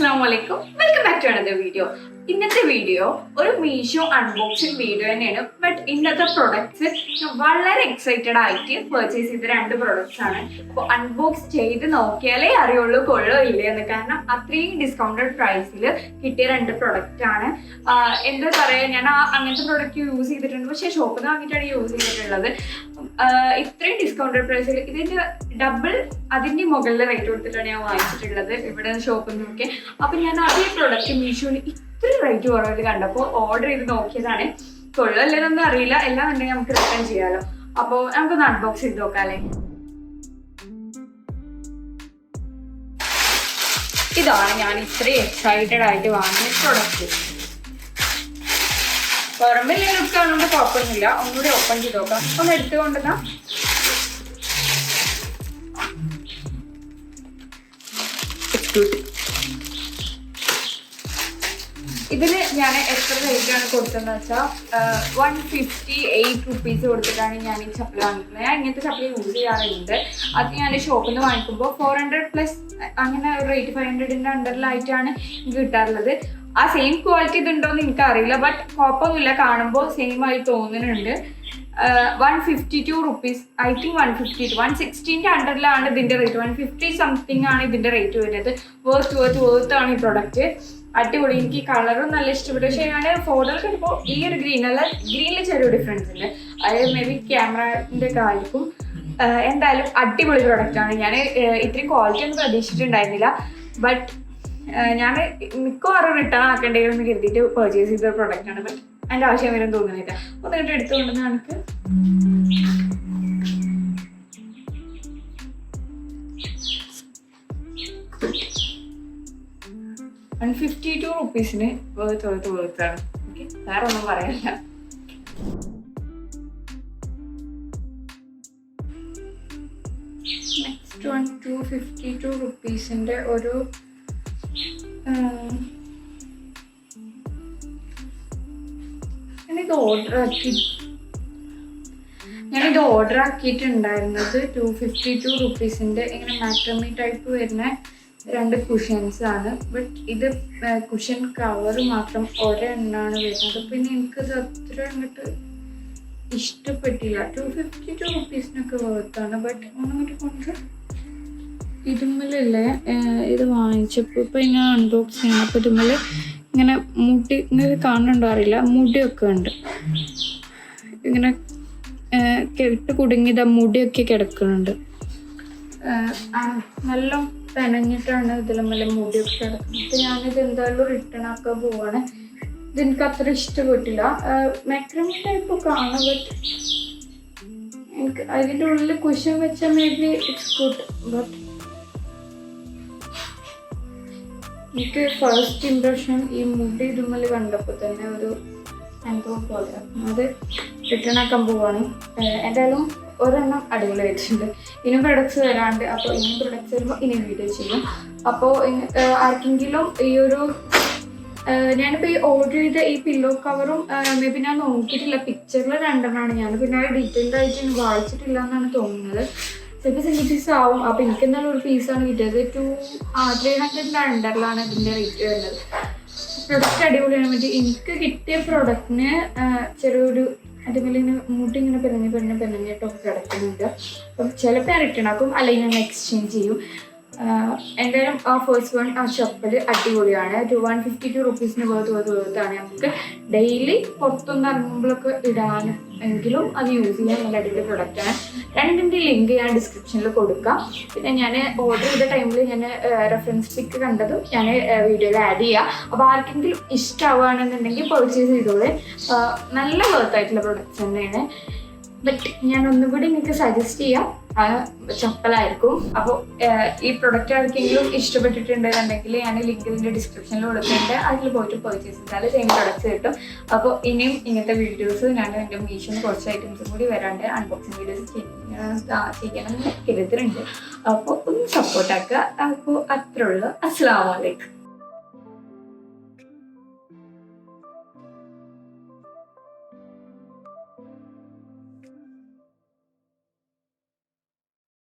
Assalamualaikum. Welcome back to another video. ഇന്നത്തെ video ഒരു Meesho unboxing video തന്നെയാണ്. ബട്ട് ഇന്നത്തെ പ്രൊഡക്ട്സ് വളരെ എക്സൈറ്റഡ് ആയിട്ട് പർച്ചേസ് ചെയ്ത രണ്ട് പ്രൊഡക്ട്സ് ആണ്. അപ്പോൾ അൺബോക്സ് ചെയ്ത് നോക്കിയാലേ അറിയുള്ളൂ കൊള്ളോ ഇല്ലേ എന്ന്. കാരണം അത്രയും ഡിസ്കൗണ്ടഡ് പ്രൈസിൽ കിട്ടിയ രണ്ട് പ്രൊഡക്റ്റ് ആണ്. എന്താ പറയുക, ഞാൻ അങ്ങനത്തെ പ്രൊഡക്റ്റ് യൂസ് ചെയ്തിട്ടുണ്ട്, പക്ഷേ ഷോപ്പിൽ നിന്ന് വാങ്ങിയിട്ടാണ് യൂസ് ചെയ്തിട്ടുള്ളത്. ഇത്രയും ഡിസ്കൗണ്ടഡ് പ്രൈസിൽ ഇതിൻ്റെ ഡബിൾ അതിൻ്റെ മുകളിൽ റേറ്റ് കൊടുത്തിട്ടാണ് ഞാൻ വാങ്ങിച്ചിട്ടുള്ളത് ഇവിടെ ഷോപ്പിൽ നിന്നൊക്കെ. അപ്പം ഞാൻ അതേ പ്രൊഡക്റ്റ് മീഷോയിൽ ഇത്ര റേറ്റ് കുറവിൽ കണ്ടപ്പോൾ ഓർഡർ ചെയ്ത് നോക്കിയതാണ്. കൊള്ളല്ലെന്നൊന്നും അറിയില്ല, എല്ലാം ഉണ്ടെങ്കിൽ നമുക്ക് റിട്ടേൺ ചെയ്യാമല്ലോ. അപ്പോൾ നമുക്കൊന്ന് അൺബോക്സ് ചെയ്ത് നോക്കാമല്ലേ. ഇതാണ് ഞാൻ ഇത്രയും എക്സൈറ്റഡ് ആയിട്ട് വാങ്ങിയ പ്രൊഡക്റ്റ്. പുറമെ ലുക്ക് കാണുമ്പോൾ കുഴപ്പമൊന്നുമില്ല. ഒന്നുകൂടി ഓപ്പൺ ചെയ്ത് നോക്കാം. ഒന്ന് എടുത്തുകൊണ്ടെന്നാ ഇതിന് ഞാൻ എത്ര റേറ്റാണ് കൊടുത്തതെന്ന് വെച്ചാൽ 158 rupees കൊടുത്തിട്ടാണ് ഞാൻ ഈ ചപ്പൽ വാങ്ങിക്കുന്നത്. ഞാൻ ഇങ്ങനത്തെ ചപ്പൽ യൂസ് ചെയ്യാറുണ്ട്. അത് ഞാൻ ഷോപ്പിൽ നിന്ന് വാങ്ങിക്കുമ്പോൾ 400+ അങ്ങനെ ഒരു റേറ്റ് 500ൻ്റെ അണ്ടറിലായിട്ടാണ് എനിക്ക് കിട്ടാറുള്ളത്. ആ സെയിം ക്വാളിറ്റി ഇതുണ്ടോയെന്ന് എനിക്കറിയില്ല, ബട്ട് കുഴപ്പമൊന്നുമില്ല, കാണുമ്പോൾ സെയിം ആയി തോന്നുന്നുണ്ട്. 152 rupees, ഐ തിങ്ക് 152, 160ൻ്റെ അണ്ടറിലാണ് ഇതിൻ്റെ റേറ്റ്. 150 സംതിങ് ആണ് ഇതിൻ്റെ റേറ്റ് വരുന്നത്. വേർത്ത് ആണ് ഈ പ്രൊഡക്റ്റ്. അടിപൊളി. എനിക്ക് കളറും നല്ല ഇഷ്ടപ്പെട്ടു. പക്ഷേ ഞാൻ ഫോട്ടോയിൽ കണ്ടപ്പോൾ ഈ ഒരു ഗ്രീനിൽ ചെറിയ ഡിഫറൻസ് ഉണ്ട്. അത് മേ ബി ക്യാമറൻ്റെ ഒക്കെ ആയിരിക്കും. എന്തായാലും അടിപൊളി പ്രൊഡക്റ്റാണ്. ഞാൻ ഇത്രയും ക്വാളിറ്റി ഒന്നും പ്രതീക്ഷിച്ചിട്ടുണ്ടായിരുന്നില്ല. ബട്ട് ഞാൻ മിക്കവാറും റിട്ടേൺ ആക്കേണ്ടതെന്ന് കരുതിയിട്ട് പർച്ചേസ് ചെയ്ത പ്രൊഡക്റ്റാണ്. ബട്ട് അതിൻ്റെ ആവശ്യം വരും തോന്നുന്നില്ല. ഒന്നിട്ട് എടുത്തുകൊണ്ടെന്ന് നമുക്ക് 152 rupeesന് വേർത്താണ്. ഓക്കെ, വേറെ ഒന്നും പറയാനില്ല. നെക്സ്റ്റ് വൺ 252 rupeesൻ്റെ ഒരു ഞാനിത് ഓർഡർ ആക്കിയിട്ടുണ്ടായിരുന്നത് 252 rupeesൻ്റെ ഇങ്ങനെ മാട്രമി ടൈപ്പ് വരുന്ന രണ്ട് കുഷ്യൻസ് ആണ്. ബട്ട് ഇത് കുഷ്യൻ കവർ മാത്രം ഒരെണ്ണമാണ് വരുന്നത്. പിന്നെ എനിക്കത് അത്ര അങ്ങോട്ട് ഇഷ്ടപ്പെട്ടില്ല. 252 rupeesനൊക്കെ വേർത്താണ്. ബട്ട് ഒന്നങ്ങോട്ട് കൊണ്ട് ഇതുമ്മലല്ലേ ഇത് വാങ്ങിച്ചപ്പോൾ ഇപ്പം ഞാൻ അൺബോക്സ് ചെയ്യണം. അപ്പോൾ ഇതുമ്മൽ ഇങ്ങനെ മുടി ഇങ്ങനെ കാണുന്നുണ്ടോ അറിയില്ല, മുടിയൊക്കെ ഉണ്ട്. ഇങ്ങനെ കെട്ട് കുടുങ്ങിയത് മുടിയൊക്കെ കിടക്കുന്നുണ്ട്. നല്ല നനഞ്ഞിട്ടാണ് ഇതിലുമ്മലെ മുടിയൊക്കെ കിടക്കുന്നത്. അപ്പോൾ ഞാനിത് എന്തായാലും റിട്ടേൺ ആക്കാൻ പോവാണ്. ഇതെനിക്ക് അത്ര ഇഷ്ടപ്പെട്ടില്ല. മാക്രമി ടൈപ്പ് കാണാം, ബട്ട് എനിക്ക് അതിൻ്റെ ഉള്ളിൽ കുഷൻ വെച്ചാൽ may be it's good. But എനിക്ക് ഫസ്റ്റ് ഇംപ്രഷൻ ഈ മുടി ഇതുമ്മൽ കണ്ടപ്പോൾ തന്നെ ഒരു അനുഭവം പോലെ. അത് റിട്ടേൺ ആക്കാൻ പോവാണ്. എന്തായാലും ഒരെണ്ണം അടിപൊളിയായിട്ടുണ്ട്. ഇനിയും പ്രൊഡക്ട്സ് വരാണ്ട്. അപ്പോൾ ഇനിയും പ്രൊഡക്ട്സ് വരുമ്പോൾ ഇനിയും വീഡിയോ ചെയ്യും. അപ്പോൾ ആർക്കെങ്കിലും ഈ ഒരു ഞാനിപ്പോൾ ഈ ഓർഡർ ചെയ്ത ഈ പില്ലോ കവറും മേ ബി ഞാൻ നോക്കിയിട്ടില്ല, പിക്ചറിൽ രണ്ടെണ്ണമാണ്. ഞാൻ പിന്നെ ഡീറ്റെയിൽഡ് ആയിട്ട് വായിച്ചിട്ടില്ല എന്നാണ് തോന്നുന്നത്. ചിലപ്പോൾ സിംഗിൾ പീസ് ആവും. അപ്പോൾ എനിക്ക് എന്തായാലും ഒരു പീസാണ് കിട്ടിയത്. 300ൻ്റെ അണ്ടറിലാണ് ഇതിൻ്റെ റേറ്റ് വരുന്നത്. പ്രൊഡക്റ്റ് അടിപൊളിയാണ്. പറ്റി എനിക്ക് കിട്ടിയ പ്രൊഡക്റ്റിന് ചെറിയൊരു അതുപോലെ മുടി ഇങ്ങനെ പെണ്ണഞ്ഞിട്ടൊക്കെ കിടക്കുന്നുണ്ട്. അപ്പം ചിലപ്പോൾ ഞാൻ റിട്ടേൺ ആക്കും, അല്ലെങ്കിൽ ഞാൻ എക്സ്ചേഞ്ച് ചെയ്യും. എന്തായാലും ആ ഫസ്റ്റ് വൺ ആ ചപ്പൽ അടിപൊളിയാണ്. 152 rupeesന് വേർത്താണ്. നമുക്ക് ഡെയിലി പുറത്തൊന്ന് ഇറങ്ങുമ്പോഴൊക്കെ ഇടാനും എങ്കിലും അത് യൂസ് ചെയ്യാൻ നല്ല അടിപൊളി പ്രൊഡക്റ്റാണ്. രണ്ടിൻ്റെ ലിങ്ക് ഞാൻ ഡിസ്ക്രിപ്ഷനിൽ കൊടുക്കാം. പിന്നെ ഞാൻ ഓർഡർ ചെയ്ത ടൈമിൽ ഞാൻ റെഫറൻസ് പിക്ക് കണ്ടതും ഞാൻ വീഡിയോയിൽ ആഡ് ചെയ്യാം. അപ്പോൾ ആർക്കെങ്കിലും ഇഷ്ടമാവുകയാണെന്നുണ്ടെങ്കിൽ പർച്ചേസ് ചെയ്തോളെ. നല്ല വേർത്തായിട്ടുള്ള പ്രൊഡക്റ്റ്സ് തന്നെയാണ്. ബട്ട് ഞാൻ ഒന്നുകൂടി നിങ്ങൾക്ക് സജസ്റ്റ് ചെയ്യാം, ചപ്പലായിരിക്കും. അപ്പോൾ ഈ പ്രൊഡക്റ്റ് ആർക്കെങ്കിലും ഇഷ്ടപ്പെട്ടിട്ടുണ്ടെന്നുണ്ടെങ്കിൽ ഞാൻ ലിങ്ക് ഇതിൻ്റെ ഡിസ്ക്രിപ്ഷനിൽ കൊടുക്കുന്നുണ്ട്. അതിൽ പോയിട്ട് പർച്ചേസ് ചെയ്താൽ സെയിം പ്രൊഡക്ട്സ് കിട്ടും. അപ്പോൾ ഇനിയും ഇങ്ങനത്തെ വീഡിയോസ് ഞാൻ എൻ്റെ മീഷോന്ന് കുറച്ച് ഐറ്റംസും കൂടി വരാണ്ട് അൺബോക്സിങ് വീഡിയോസ് ചെയ്യണം എന്ന് കരുതുന്നുണ്ട്. അപ്പോൾ ഒന്ന് സപ്പോർട്ടാക്കുക. അപ്പോൾ അത്രേ ഉള്ളൂ. അസ്സലാമു അലൈക്കും.